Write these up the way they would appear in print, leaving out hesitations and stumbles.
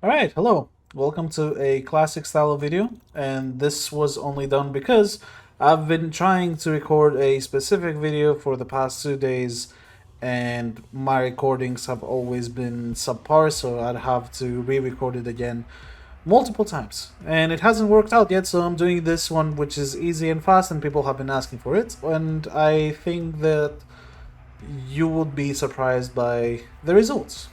Alright, hello. Welcome to a classic style video, and this was only done because I've been trying to record a specific video for the past 2 days, and my recordings have always been subpar, so I'd have to re-record it again multiple times. And it hasn't worked out yet, so I'm doing this one, which is easy and fast, and people have been asking for it, and I think that you would be surprised by the results.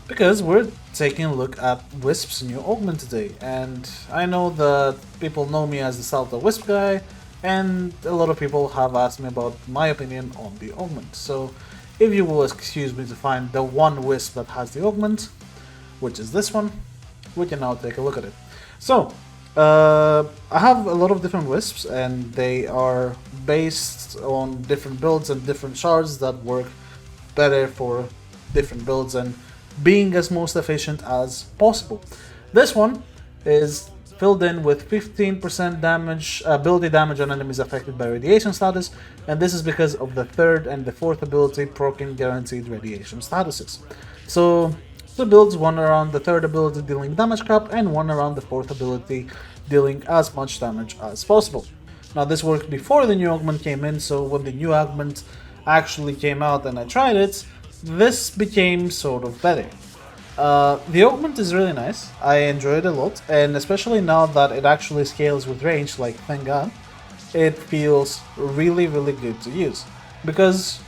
Because we're taking a look at Wisp's new augment today, and I know that people know me as the Scaldra Wisp guy, and a lot of people have asked me about my opinion on the augment. So if you will excuse me to find the one Wisp that has the augment, which is this one, we can now take a look at it. So, I have a lot of different Wisps, and they are based on different builds and different shards that work better for different builds and being as most efficient as possible. This one is filled in with 15% damage, ability damage on enemies affected by radiation status, and this is because of the third and the fourth ability proccing guaranteed radiation statuses. So two builds, one around the third ability dealing damage cap, and one around the fourth ability dealing as much damage as possible. Now this worked before the new augment came in, so when the new augment actually came out and I tried it, this became sort of better. The augment is really nice, I enjoy it a lot, and especially now that it actually scales with range, like thank god, it feels really good to use. Because,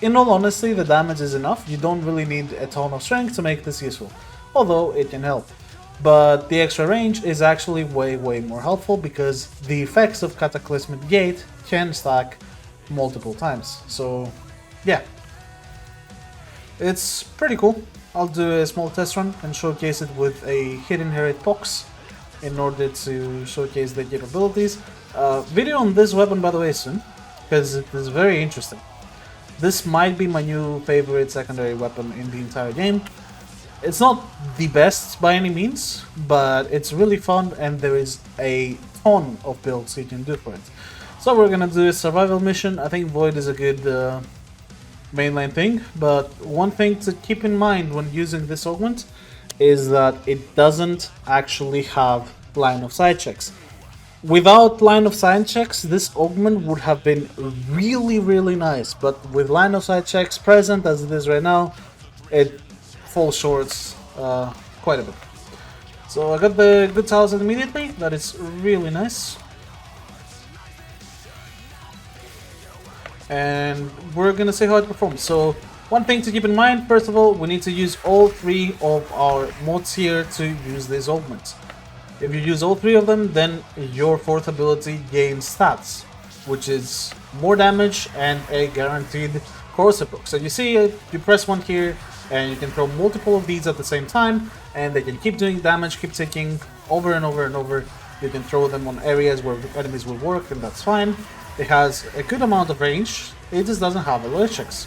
in all honesty, the damage is enough, you don't really need a ton of strength to make this useful, although it can help. But the extra range is actually way more helpful because the effects of Cataclysmic Gate can stack multiple times, so yeah. It's pretty cool. I'll do a small test run and showcase it with a hidden inherit box in order to showcase the capabilities. Video on this weapon, by the way, soon, because it is very interesting. This might be my new favorite secondary weapon in the entire game. It's not the best by any means, but it's really fun and there is a ton of builds you can do for it. So we're gonna do a survival mission. I think Void is a good mainline thing, but one thing to keep in mind when using this augment is that it doesn't actually have line of sight checks. Without line of sight checks, this augment would have been really nice, but with line of sight checks present as it is right now, it falls short quite a bit. So I got the good talisman immediately, that is really nice. And we're gonna see how it performs. So one thing to keep in mind, first of all, we need to use all three of our mods here to use these augments. If you use all three of them, then your fourth ability gains stats, which is more damage and a guaranteed corrosive proc. So you see, you press one here, and you can throw multiple of these at the same time, and they can keep doing damage, keep ticking over and over. You can throw them on areas where enemies will work, and that's fine. It has a good amount of range, it just doesn't have ability checks.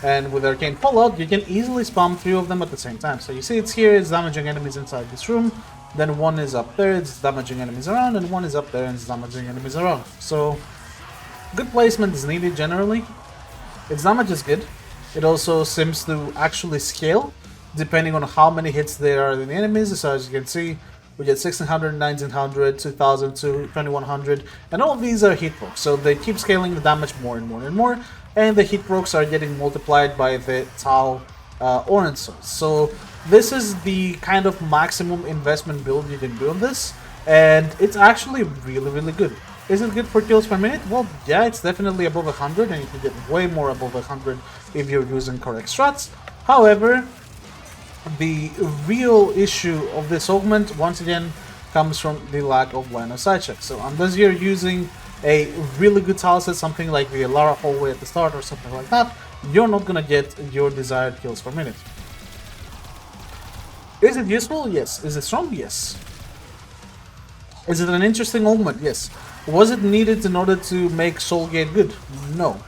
And with Arcane Fallout, you can easily spam 3 of them at the same time. So you see it's here, it's damaging enemies inside this room, then one is up there, it's damaging enemies around, and one is up there and it's damaging enemies around. So, good placement is needed generally. Its damage is good. It also seems to actually scale, depending on how many hits there are in the enemies. So as you can see, we get 1600, 1900, 2000, 2100, and all of these are hit procs, so they keep scaling the damage more and more, and the hit procs are getting multiplied by the Tau orange souls. So this is the kind of maximum investment build you can do on this, and it's actually really good. Is it good for kills per minute? Well, yeah, it's definitely above 100, and you can get way more above 100 if you're using correct strats. However, the real issue of this augment, once again, comes from the lack of line of sight checks. So unless you're using a really good talisman, something like the Lara hallway at the start or something like that, you're not gonna get your desired kills per minute. Is it useful? Yes. Is it strong? Yes. Is it an interesting augment? Yes. Was it needed in order to make Soulgate good? No.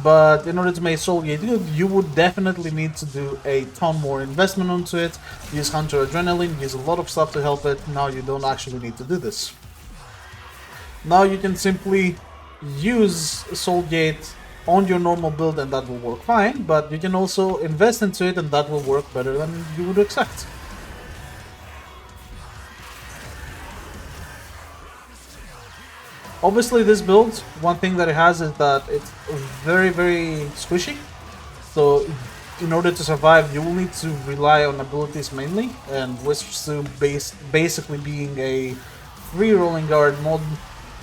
But in order to make Soulgate good, you would definitely need to do a ton more investment onto it, use Hunter Adrenaline, use a lot of stuff to help it. Now you don't actually need to do this. Now you can simply use Soulgate on your normal build and that will work fine, but you can also invest into it and that will work better than you would expect. Obviously, this build, one thing that it has is that it's very, very squishy. So, in order to survive, you will need to rely on abilities mainly, and Wisp basically being a free rolling guard mod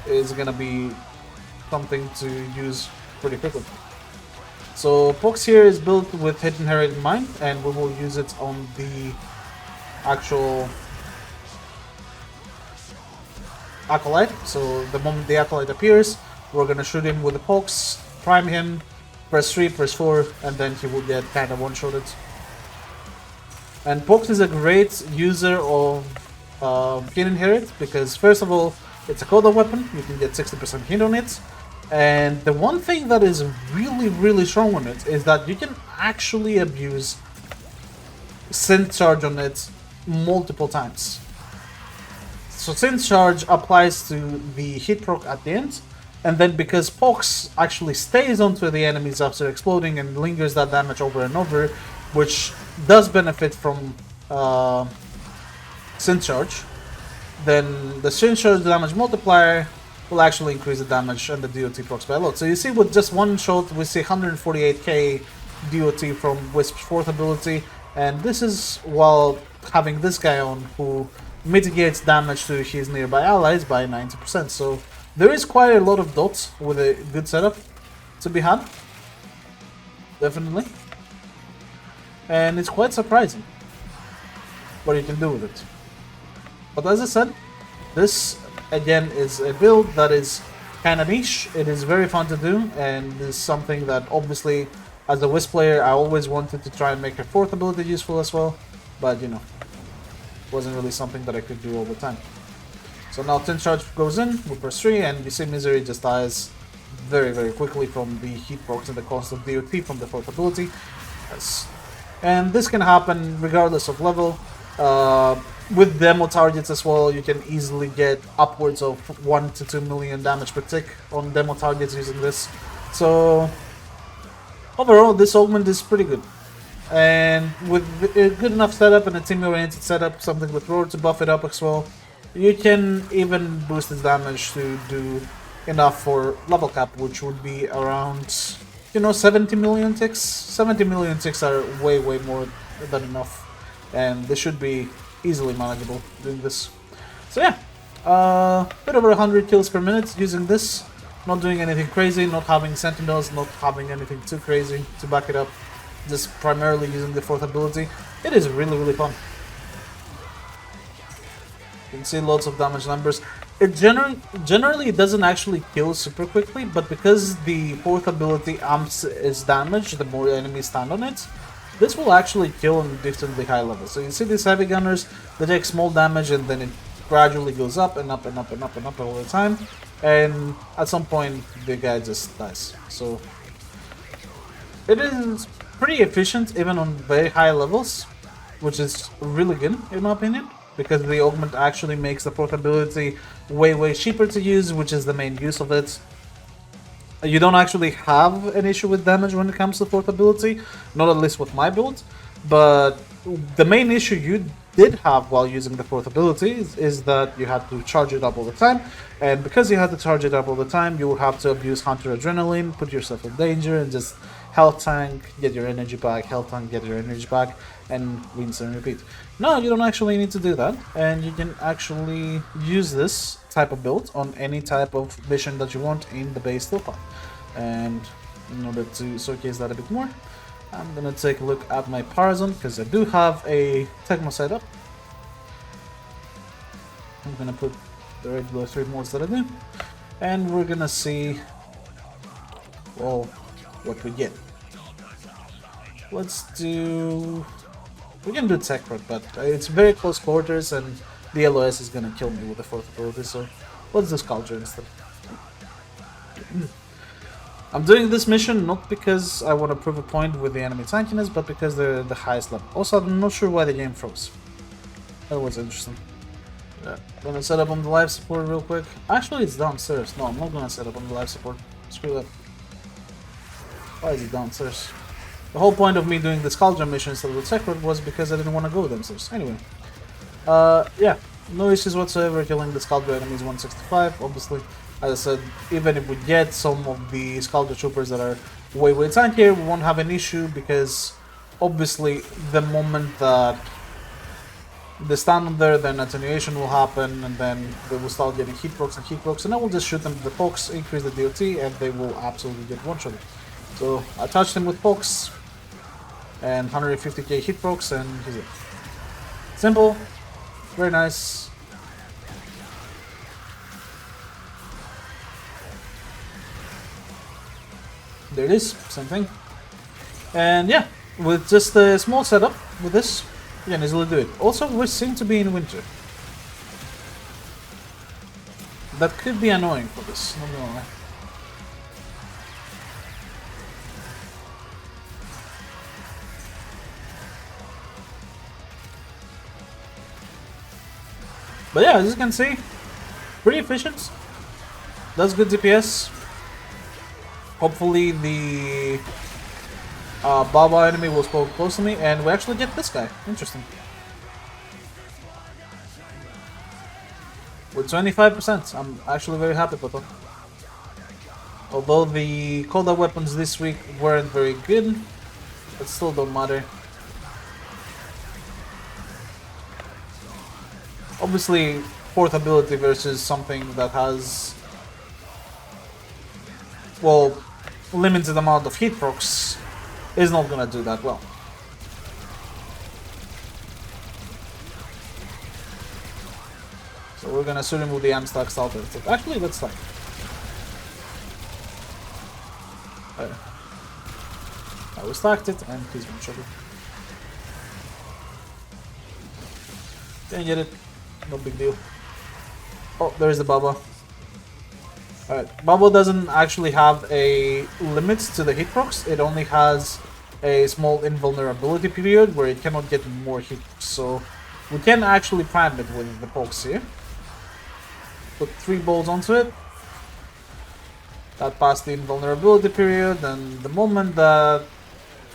is gonna be something to use pretty quickly. So, Pox here is built with Hidden Herald in mind, and we will use it on the actual Acolyte. So the moment the Acolyte appears, we're gonna shoot him with the Pox, prime him, press 3, press 4, and then he will get kind of one-shotted. And Pox is a great user of Hidden Herald because, first of all, it's a cooldown weapon, you can get 60% hit on it. And the one thing that is really, really strong on it is that you can actually abuse Synth Charge on it multiple times. So Synth Charge applies to the hit proc at the end, and then because Pox actually stays onto the enemies after exploding and lingers that damage over and over, which does benefit from Synth Charge, then the Synth Charge damage multiplier will actually increase the damage and the DOT procs by a lot. So you see with just one shot we see 148k DOT from Wisp's 4th ability, and this is while having this guy on who mitigates damage to his nearby allies by 90%. So there is quite a lot of dots with a good setup to be had. Definitely. And it's quite surprising what you can do with it. But as I said, this again is a build that is kind of niche. It is very fun to do, and is something that obviously as a Wisp player I always wanted to try and make her 4th ability useful as well, but you know, wasn't really something that I could do all the time. So now Synth Charge goes in, we press 3, and you see Misery just dies very, very quickly from the heat procs and the constant DOT from the 4th ability. Yes. And this can happen regardless of level. With demo targets as well, you can easily get upwards of 1 to 2 million damage per tick on demo targets using this. So overall, this augment is pretty good. And with a good enough setup and a team-oriented setup, something with Roar to buff it up as well, you can even boost its damage to do enough for level cap, which would be around, you know, 70 million ticks. 70 million ticks are way, way more than enough, and this should be easily manageable doing this. So yeah, bit over 100 kills per minute using this, not doing anything crazy, not having sentinels, not having anything too crazy to back it up. Just primarily using the 4th ability. It is really, really fun. You can see lots of damage numbers. It generally it doesn't actually kill super quickly, but because the 4th ability amps its damage, the more enemies stand on it, this will actually kill on differently high levels. So you see these heavy gunners, they take small damage and then it gradually goes up and up and up and up and up all the time, and at some point the guy just dies. So it is pretty efficient even on very high levels, which is really good in my opinion, because the augment actually makes the 4th ability way, way cheaper to use, which is the main use of it. You don't actually have an issue with damage when it comes to 4th ability, not at least with my build, but the main issue you did have while using the 4th ability is that you had to charge it up all the time, and because you had to charge it up all the time, you would have to abuse Hunter Adrenaline, put yourself in danger, and just health tank, get your energy back, health tank, get your energy back, and rinse and repeat. No, you don't actually need to do that, and you can actually use this type of build on any type of mission that you want in the base still path. And in order to showcase that a bit more, I'm gonna take a look at my Parazon, because I do have a Tecmo setup. I'm gonna put the regular 3 mods that I do, and we're gonna see, well, what we get. Let's do... we can do Techrot, but it's very close quarters and the LOS is gonna kill me with the 4th ability, so let's do Scaldra instead. I'm doing this mission not because I want to prove a point with the enemy tankiness, but because they're the highest level. Also, I'm not sure why the game froze. That was interesting. Yeah. Gonna set up on the life support real quick. Actually, it's downstairs. No, I'm not gonna set up on the life support. Screw that. Why is it downstairs? The whole point of me doing the Scaldra mission instead of the Techrot was because I didn't want to go downstairs. Anyway. Yeah. No issues whatsoever killing the Scaldra enemies 165, obviously. As I said, even if we get some of the Scaldra troopers that are way tankier, we won't have an issue because obviously the moment that they stand on there, then attenuation will happen, and then they will start getting heat procs, and I will just shoot them with the pox, increase the DOT, and they will absolutely get one-shotted. So I touched him with pox, and 150k hit procs, and he's it. Simple, very nice. There it is, same thing. And yeah, with just a small setup with this, you can easily do it. Also, we seem to be in winter. That could be annoying for this, not gonna lie. But yeah, as you can see, pretty efficient. Does good DPS. Hopefully the Baba enemy will spawn close to me, and we actually get this guy. Interesting. With 25%, I'm actually very happy with that. Although the cold weapons this week weren't very good, it still don't matter. Obviously, fourth ability versus something that has, well, limited amount of hit procs is not gonna do that well. So we're gonna shoot him with the unstack starter. Actually, let's stack. I was stacked it, and he's one shot it. Didn't get it. No big deal. Oh, there's the Baba. Alright, Baba doesn't actually have a limit to the hit procs. It only has a small invulnerability period where it cannot get more hit. So we can actually prime it with the pokes here. Put 3 bolts onto it. That passed the invulnerability period, and the moment that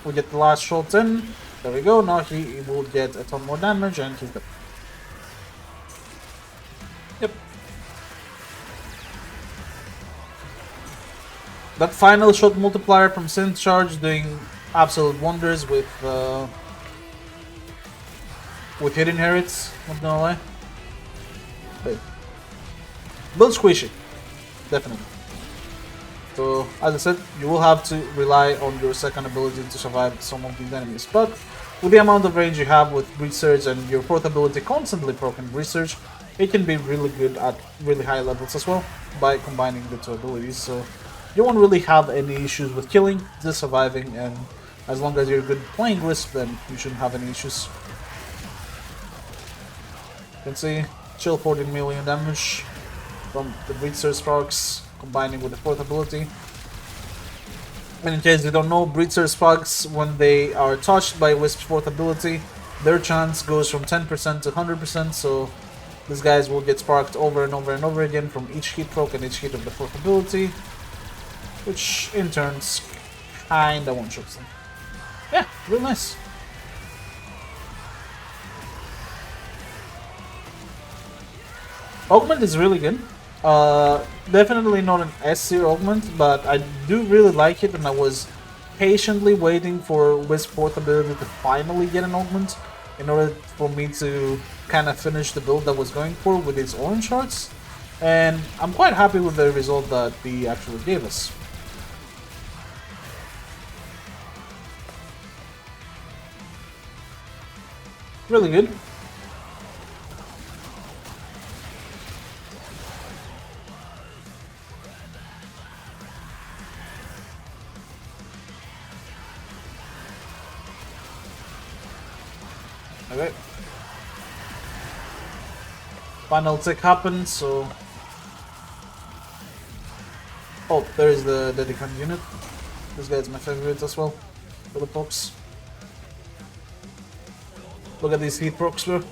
we get the last shot in, there we go, now he will get a ton more damage and he's dead. Yep. That final shot multiplier from Synth Charge doing absolute wonders with hit inherits, not gonna lie. But build squishy, definitely. So, as I said, you will have to rely on your second ability to survive some of these enemies. But with the amount of range you have with Breach Surge and your fourth ability constantly proccing Breach Surge, it can be really good at really high levels as well by combining the two abilities. So you won't really have any issues with killing, just surviving, and as long as you're good playing Wisp, then you shouldn't have any issues. You can see, chill 14 million damage from the Breach Surge sparks, combining with the fourth ability. And in case you don't know, Breach Surge sparks, when they are touched by Wisp's fourth ability, their chance goes from 10% to 100%, so these guys will get sparked over and over and over again from each hit proc and each hit of the fourth ability, which in turns kinda one-shots them. Yeah, real nice. Augment is really good. Definitely not an S-tier augment, but I do really like it, and I was patiently waiting for Wisp fourth ability to finally get an augment in order for me to kind of finish the build that was going for with its orange shards, and I'm quite happy with the result that he actually gave us. Really good. Okay. Final tick happens, so... Oh, there is the Dedicant unit. This guy's my favorite as well, for the box. Look at these heat procs, bro.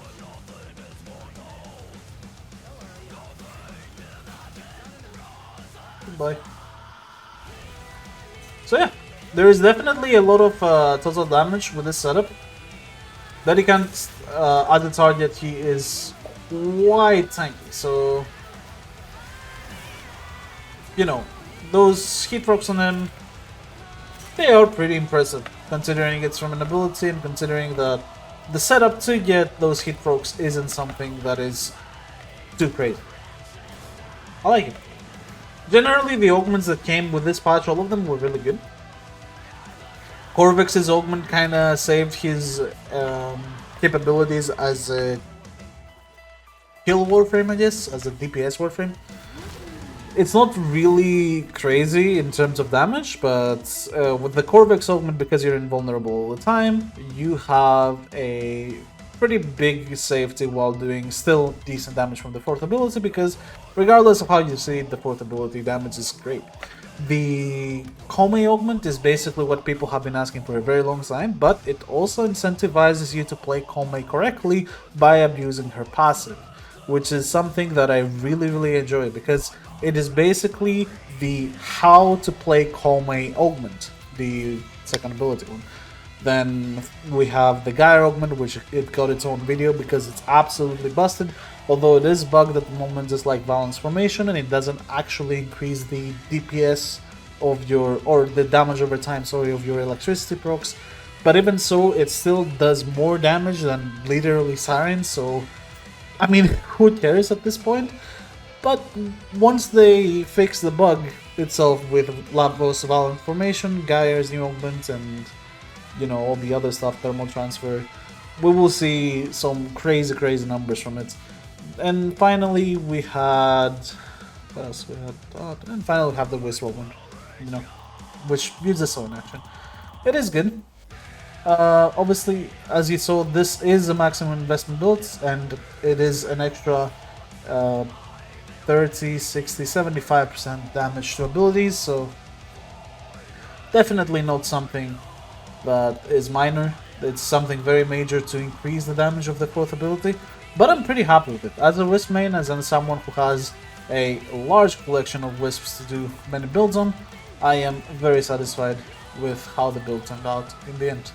Goodbye. So yeah, there is definitely a lot of total damage with this setup. Dedicant, at the target, he is quite tanky, so you know, those heat rocks on him, they are pretty impressive, considering it's from an ability and considering that the setup to get those heat rocks isn't something that is too crazy. I like it. Generally, the augments that came with this patch, all of them were really good. Corvix's augment kind of saved his capabilities as a kill Warframe, I guess, as a DPS Warframe. It's not really crazy in terms of damage, but with the Corvix augment, because you're invulnerable all the time, you have a pretty big safety while doing still decent damage from the 4th ability, because regardless of how you see it, the 4th ability damage is great. The Kome augment is basically what people have been asking for a very long time, but it also incentivizes you to play Kome correctly by abusing her passive, which is something that I really enjoy, because it is basically the how to play Kome augment, the second ability one. Then we have the Gaia augment, which it got its own video because it's absolutely busted, although it is bugged at the moment just like Balance Formation, and it doesn't actually increase the DPS of your, or the damage over time, sorry, of your electricity procs. But even so, it still does more damage than literally Siren, so I mean, who cares at this point? But once they fix the bug itself with Lavos Valent Formation, Gaia's new augment, and you know, all the other stuff, thermal transfer, we will see some crazy numbers from it. And finally we had, what else we had? And finally we have the Wisp augment, you know, which uses Soul in action. It is good. Obviously, as you saw, this is a maximum investment build, and it is an extra 30, 60, 75% damage to abilities, so definitely not something that is minor. It's something very major to increase the damage of the 4th ability, but I'm pretty happy with it. As a Wisp main, as in someone who has a large collection of Wisps to do many builds on, I am very satisfied with how the build turned out in the end.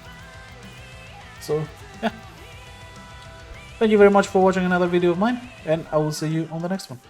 So, yeah. Thank you very much for watching another video of mine, and I will see you on the next one.